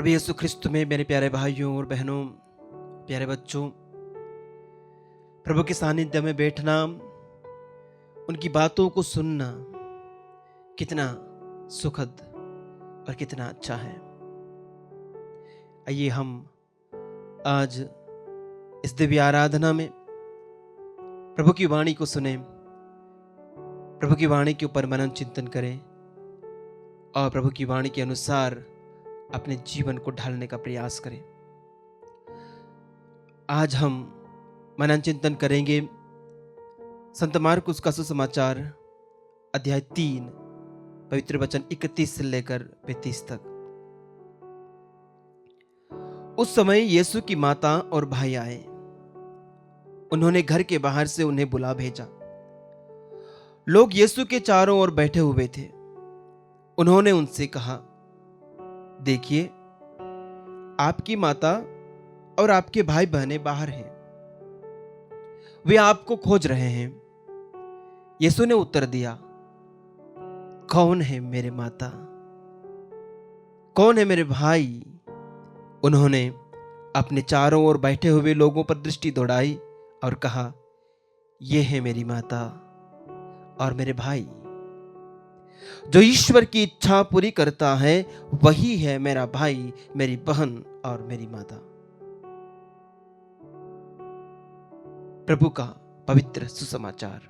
प्रभु यीशु ख्रिस्त में मेरे प्यारे भाइयों और बहनों, प्यारे बच्चों, प्रभु के सानिध्य में बैठना, उनकी बातों को सुनना कितना सुखद और कितना अच्छा है। आइए हम आज इस दिव्य आराधना में प्रभु की वाणी को सुने, प्रभु की वाणी के ऊपर मनन चिंतन करें और प्रभु की वाणी के अनुसार अपने जीवन को ढालने का प्रयास करें। आज हम मनन चिंतन करेंगे संत मार्कुस का सुसमाचार अध्याय 3 पवित्र वचन 31 से लेकर 35 तक। उस समय यीशु की माता और भाई आए। उन्होंने घर के बाहर से उन्हें बुला भेजा। लोग यीशु के चारों ओर बैठे हुए थे। उन्होंने उनसे कहा, देखिए, आपकी माता और आपके भाई बहनें बाहर हैं, वे आपको खोज रहे हैं। यीशु ने उत्तर दिया, कौन है मेरे माता, कौन है मेरे भाई? उन्होंने अपने चारों ओर बैठे हुए लोगों पर दृष्टि दौड़ाई और कहा, ये है मेरी माता और मेरे भाई। जो ईश्वर की इच्छा पूरी करता है वही है मेरा भाई, मेरी बहन और मेरी माता। प्रभु का पवित्र सुसमाचार।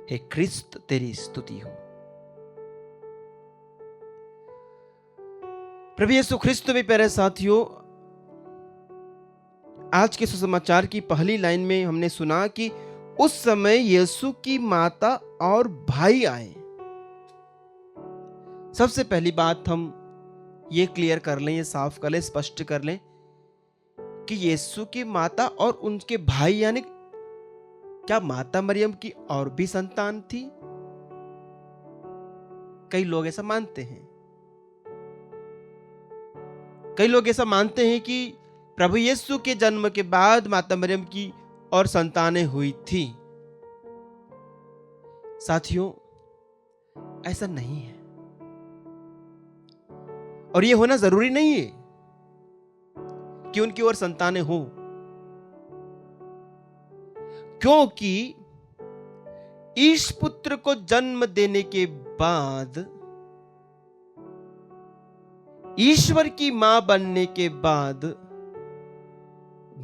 हे क्रिस्त, तेरी स्तुति हो। प्रभु यीशु ख्रिस्त में प्यारे साथियों, आज के सुसमाचार की पहली लाइन में हमने सुना कि उस समय यीशु की माता और भाई आए। सबसे पहली बात हम ये क्लियर कर लें, ये साफ कर लें, स्पष्ट कर लें कि यीशु की माता और उनके भाई, यानी क्या माता मरियम की और भी संतान थी? कई लोग ऐसा मानते हैं। कई लोग ऐसा मानते हैं कि प्रभु यीशु के जन्म के बाद माता मरियम की और संतानें हुई थी। साथियों, ऐसा नहीं है और यह होना जरूरी नहीं है कि उनकी और संतानें हो, क्योंकि ईश पुत्र को जन्म देने के बाद, ईश्वर की मां बनने के बाद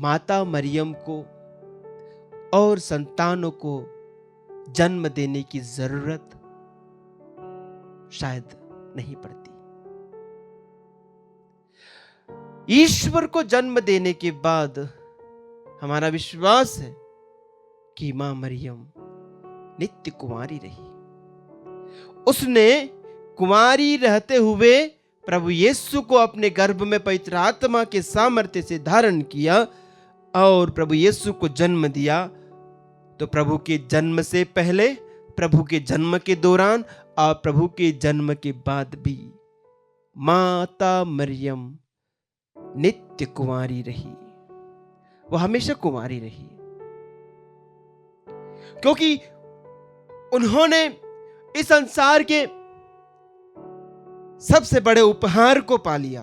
माता मरियम को और संतानों को जन्म देने की जरूरत शायद नहीं पड़ती। ईश्वर को जन्म देने के बाद हमारा विश्वास है कि मां मरियम नित्य कुंवारी रही। उसने कुंवारी रहते हुए प्रभु यीशु को अपने गर्भ में पवित्र आत्मा के सामर्थ्य से धारण किया और प्रभु यीशु को जन्म दिया। तो प्रभु के जन्म से पहले, प्रभु के जन्म के दौरान और प्रभु के जन्म के बाद भी माता मरियम नित्य कुंवारी रही। वो हमेशा कुंवारी रही, क्योंकि उन्होंने इस संसार के सबसे बड़े उपहार को पा लिया।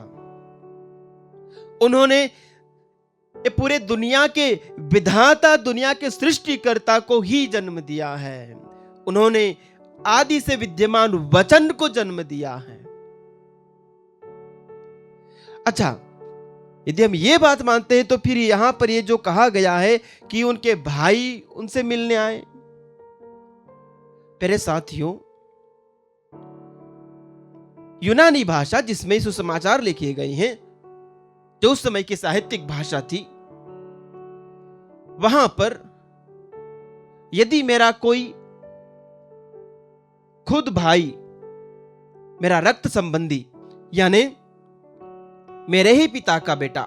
उन्होंने ये पूरे दुनिया के विधाता, दुनिया के सृष्टिकर्ता को ही जन्म दिया है। उन्होंने आदि से विद्यमान वचन को जन्म दिया है। अच्छा, यदि हम ये बात मानते हैं तो फिर यहां पर ये जो कहा गया है कि उनके भाई उनसे मिलने आए। प्यारे साथियों, यूनानी भाषा जिसमें सुसमाचार लिखे गए हैं, जो उस समय की साहित्यिक भाषा थी, वहां पर यदि मेरा कोई खुद भाई, मेरा रक्त संबंधी, यानी मेरे ही पिता का बेटा,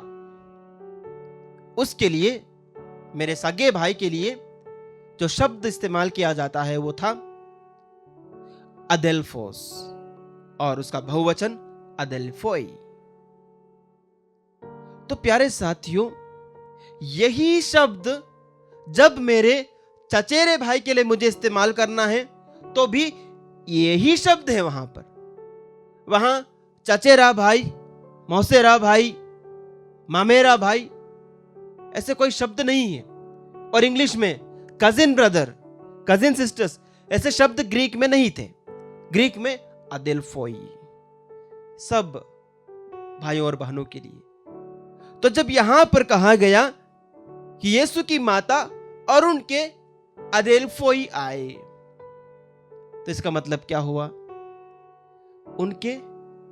उसके लिए, मेरे सगे भाई के लिए जो शब्द इस्तेमाल किया जाता है वो था अदेल्फोस और उसका बहुवचन अदेल्फोई। तो प्यारे साथियों, यही शब्द जब मेरे चचेरे भाई के लिए मुझे इस्तेमाल करना है तो भी यही शब्द है वहां पर। वहां चचेरा भाई मौसेरा भाई, मामेरा भाई, ऐसे कोई शब्द नहीं है। और इंग्लिश में कजिन ब्रदर, कजिन सिस्टर्स, ऐसे शब्द ग्रीक में नहीं थे। ग्रीक में अदेल्फोई, सब भाइयों और बहनों के लिए। तो जब यहां पर कहा गया कि यीशु की माता और उनके अदेल्फोई आए, तो इसका मतलब क्या हुआ? उनके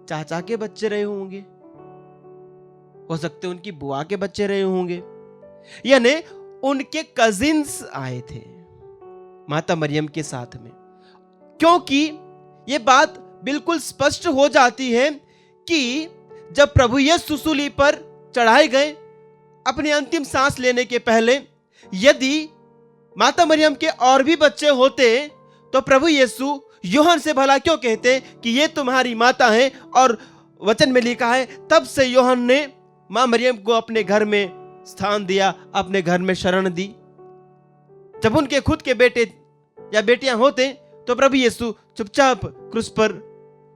चाचा के बच्चे रहे होंगे, हो सकते उनकी बुआ के बच्चे रहे होंगे, यानी उनके कजिन्स आए थे माता मरियम के साथ में। क्योंकि यह बात बिल्कुल स्पष्ट हो जाती है कि जब प्रभु यीशु सूली पर चढ़ाए गए अपनी अंतिम सांस लेने के पहले, यदि माता मरियम के और भी बच्चे होते तो प्रभु यीशु यूहन से भला क्यों कहते कि ये तुम्हारी माता है? और वचन में लिखा है तब से यूहन ने मां मरियम को अपने घर में स्थान दिया, अपने घर में शरण दी। जब उनके खुद के बेटे या बेटियां होते तो प्रभु यीशु चुपचाप क्रूस पर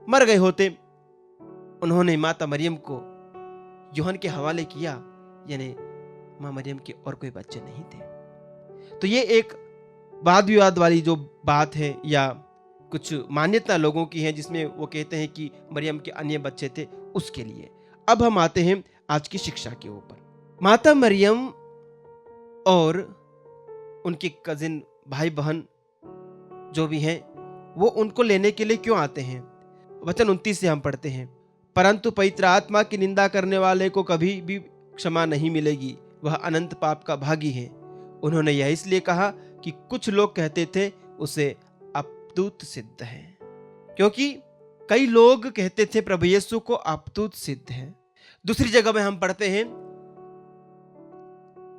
मर गए होते। उन्होंने माता मरियम को यूहन के हवाले किया, यानी मां मरियम के और कोई बच्चे नहीं थे। तो ये एक वाद विवाद वाली जो बात है या कुछ मान्यता लोगों की है जिसमें वो कहते हैं कि मरियम के अन्य बच्चे थे, उसके लिए। अब हम आते हैं आज की शिक्षा के ऊपर। माता मरियम और उनके कजिन भाई बहन जो भी हैं वो उनको लेने के लिए क्यों आते हैं? वचन 29 से हम पढ़ते हैं, परंतु पवित्र आत्मा की निंदा करने वाले को कभी भी क्षमा नहीं मिलेगी, वह अनंत पाप का भागी है। उन्होंने यह इसलिए कहा कि कुछ लोग कहते थे उसे अपतूत सिद्ध है, क्योंकि कई लोग कहते थे प्रभु यीशु को अपतूत सिद्ध है। दूसरी जगह में हम पढ़ते हैं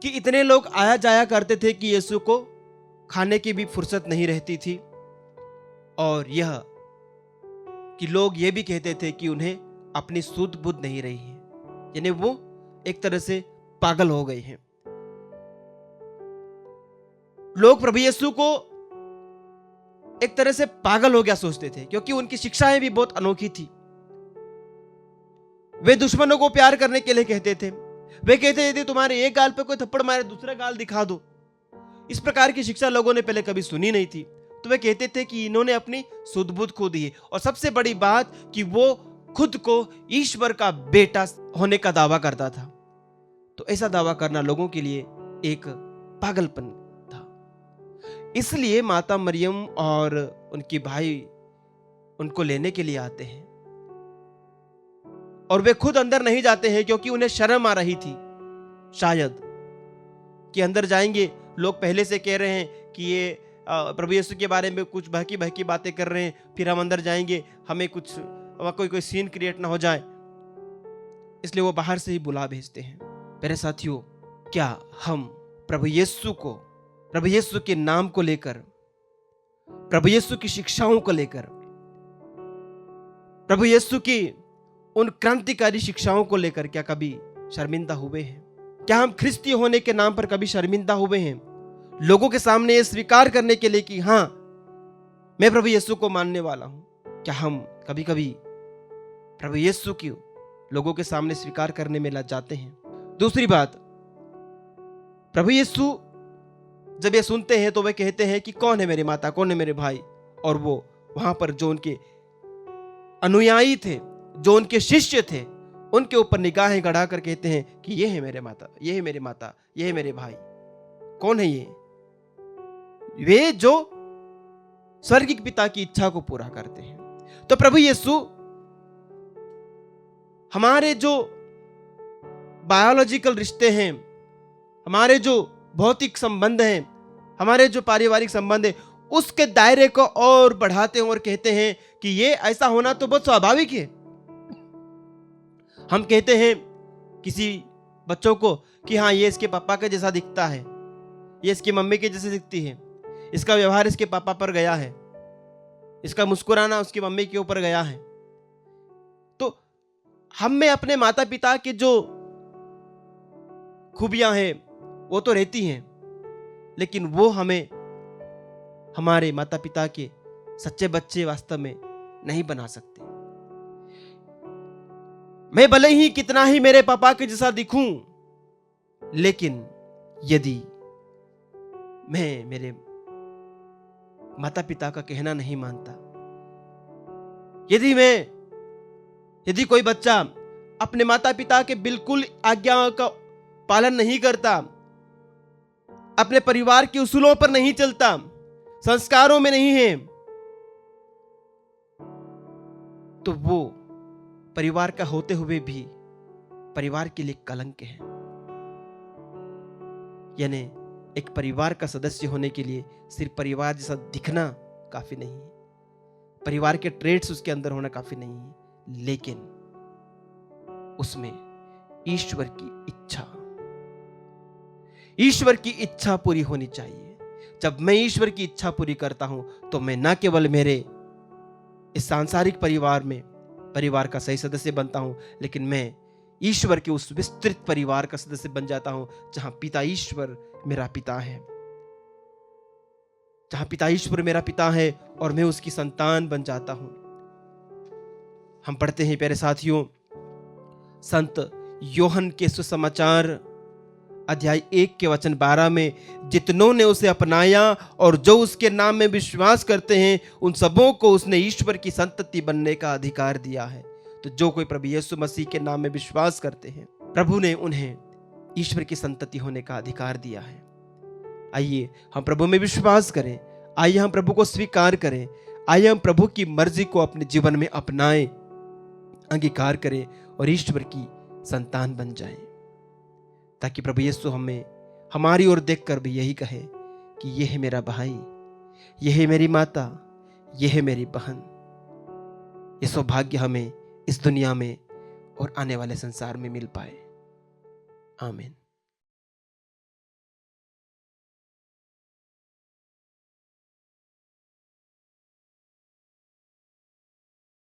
कि इतने लोग आया जाया करते थे कि यीशु को खाने की भी फुर्सत नहीं रहती थी, और यह कि लोग ये भी कहते थे कि उन्हें अपनी सुध बुध नहीं रही है, यानी वो एक तरह से पागल हो गए हैं। लोग प्रभु यीशु को एक तरह से पागल हो गया सोचते थे, क्योंकि उनकी शिक्षाएं भी बहुत अनोखी थी। वे दुश्मनों को प्यार करने के लिए कहते थे। वे कहते थे तुम्हारे एक गाल पे कोई थप्पड़ मारे दूसरा गाल दिखा दो। इस प्रकार की शिक्षा लोगों ने पहले कभी सुनी नहीं थी। तो वे कहते थे कि इन्होंने अपनी सुध बुध खो दी है, और सबसे बड़ी बात कि वो खुद को ईश्वर का बेटा होने का दावा करता था। तो ऐसा दावा करना लोगों के लिए एक पागलपन था। इसलिए माता मरियम और उनके भाई उनको लेने के लिए आते हैं, और वे खुद अंदर नहीं जाते हैं क्योंकि उन्हें शर्म आ रही थी शायद कि अंदर जाएंगे लोग पहले से कह रहे हैं कि ये प्रभु यीशु के बारे में कुछ बहकी बहकी बातें कर रहे हैं, फिर हम अंदर जाएंगे हमें कुछ कोई सीन क्रिएट ना हो जाए, इसलिए वो बाहर से ही बुला भेजते हैं। मेरे साथियों, क्या हम प्रभु यीशु को, प्रभु यीशु के नाम को लेकर, प्रभु यीशु की शिक्षाओं को लेकर, प्रभु यीशु की उन क्रांतिकारी शिक्षाओं को लेकर क्या कभी शर्मिंदा हुए हैं? क्या हम ख्रिस्ती होने के नाम पर कभी शर्मिंदा हुए हैं? लोगों के सामने ये स्वीकार करने के लिए कि हां मैं प्रभु यीशु को मानने वाला हूं, क्या हम कभी कभी प्रभु यीशु की लोगों के सामने स्वीकार करने में लज जाते हैं? दूसरी बात, प्रभु यीशु जब ये सुनते हैं तो वे कहते हैं कि कौन है मेरी माता, कौन है मेरे भाई? और वो वहां पर जो उनके अनुयायी थे, जो उनके शिष्य थे, उनके ऊपर निगाहें गड़ाकर कहते हैं कि ये है मेरे माता, ये है मेरे माता, ये है मेरे भाई। कौन है ये? वे जो स्वर्गीय पिता की इच्छा को पूरा करते हैं। तो प्रभु यीशु हमारे जो बायोलॉजिकल रिश्ते हैं, हमारे जो भौतिक संबंध हैं, हमारे जो पारिवारिक संबंध है, उसके दायरे को और बढ़ाते हैं और कहते हैं कि ये ऐसा होना तो बहुत स्वाभाविक है। हम कहते हैं किसी बच्चों को कि हाँ ये इसके पापा के जैसा दिखता है, ये इसकी मम्मी के जैसे दिखती है, इसका व्यवहार इसके पापा पर गया है, इसका मुस्कुराना उसकी मम्मी के ऊपर गया है। तो हम में अपने माता पिता के जो खूबियां हैं वो तो रहती हैं, लेकिन वो हमें हमारे माता पिता के सच्चे बच्चे वास्तव में नहीं बना सकते। मैं भले ही कितना ही मेरे पापा के जैसा दिखूं, लेकिन यदि मैं मेरे माता पिता का कहना नहीं मानता, यदि कोई बच्चा अपने माता पिता के बिल्कुल आज्ञा का पालन नहीं करता, अपने परिवार के उसूलों पर नहीं चलता, संस्कारों में नहीं है, तो वो परिवार का होते हुए भी परिवार के लिए कलंक है। यानी एक परिवार का सदस्य होने के लिए सिर्फ परिवार जैसा दिखना काफी नहीं है, परिवार के ट्रेड्स उसके अंदर होना काफी नहीं है, लेकिन उसमें ईश्वर की इच्छा पूरी होनी चाहिए। जब मैं ईश्वर की इच्छा पूरी करता हूं तो मैं न केवल मेरे इस सांसारिक परिवार का सही सदस्य बनता हूं, लेकिन मैं ईश्वर के उस विस्तृत परिवार का सदस्य बन जाता हूं जहां पिता ईश्वर मेरा पिता है, और मैं उसकी संतान बन जाता हूं। हम पढ़ते हैं प्यारे साथियों, संत योहन के सुसमाचार अध्याय 1 के वचन 12 में, जितनों ने उसे अपनाया और जो उसके नाम में विश्वास करते हैं उन सबों को उसने ईश्वर की संतति बनने का अधिकार दिया है। तो जो कोई प्रभु यीशु मसीह के नाम में विश्वास करते हैं, प्रभु ने उन्हें ईश्वर की संतति होने का अधिकार दिया है। आइए हम प्रभु में विश्वास करें, आइए हम प्रभु को स्वीकार करें, आइए हम प्रभु की मर्जी को अपने जीवन में अपनाएं, अंगीकार करें और ईश्वर की संतान बन जाएं, ताकि प्रभु यीशु हमें हमारी ओर देखकर भी यही कहे कि यह है मेरा भाई, यह है मेरी माता, यह है मेरी बहन। ये सौभाग्य हमें इस दुनिया में और आने वाले संसार में मिल पाए। आमीन।